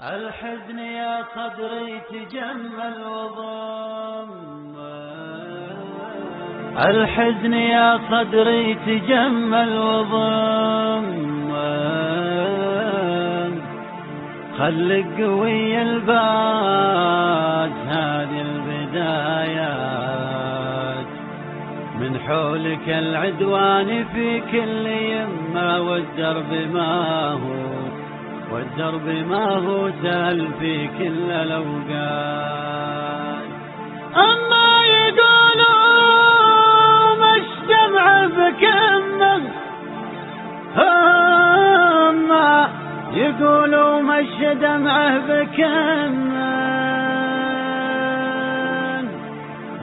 الحزن يا صدري تجمل وضم، الحزن يا صدري تجمل وضم، خلق قوي الباس هذه البدايات، من حولك العدوان في كل يمة، والدرب ما هو سهل في كل الأوقات. أما يقولوا مش دمعه بكمه، أما يقولوا مش دمعه بكمه،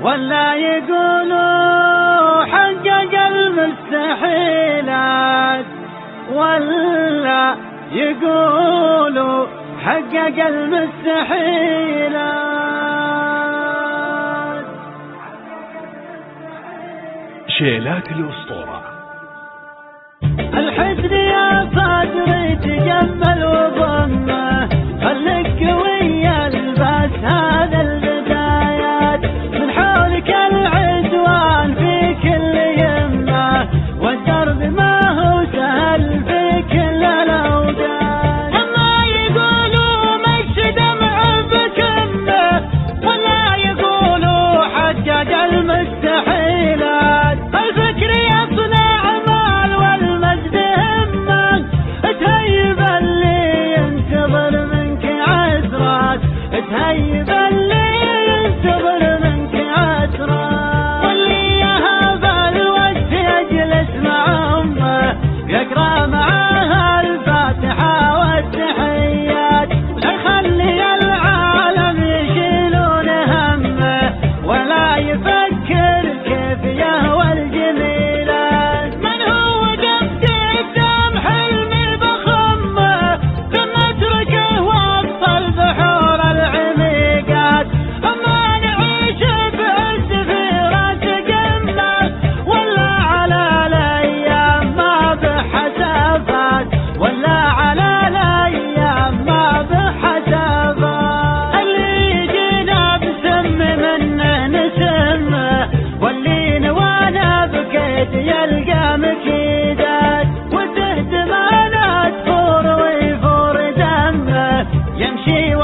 ولا يقولوا حقق المستحيلات، ولا يقولوا حقق المستحيلات. شيلات الأسطورة. الحزن يا صدري تجمل وضمه، خلك قوي الباس هذا البدايات، من حولك العدوان في كل يمه، والدرب ما هو سهل في كل الأوقات. أما يقولوا مش دمعه بكمه، ولا يقولوا حقق المستحيلات، الفكر يصنع مال والمجد همه، تهيب اللي ينتظر منك عسرات، تهيب اللي ينتظر منك عسرات، واللي يهاب الوقت يجلس مع امه، يقرا معاها الفاتحه والتحيات، لا يخلي العالم يشيلون همه، ولا يفكر كيف يهوى الجميلات. من هو جبت قدام حلمي بخمه، ثم اتركه وسط البحور العميقات. اما نعيش بعز في راس قمه، ولا على الايام ما بحسابات، ولا على الايام ما بحسابات. اللي يجينا بسم منه نسمه، واللي نوانا بكيد يلقى مكيدات، وتهدم انا تفور ويفور دمه، يمشي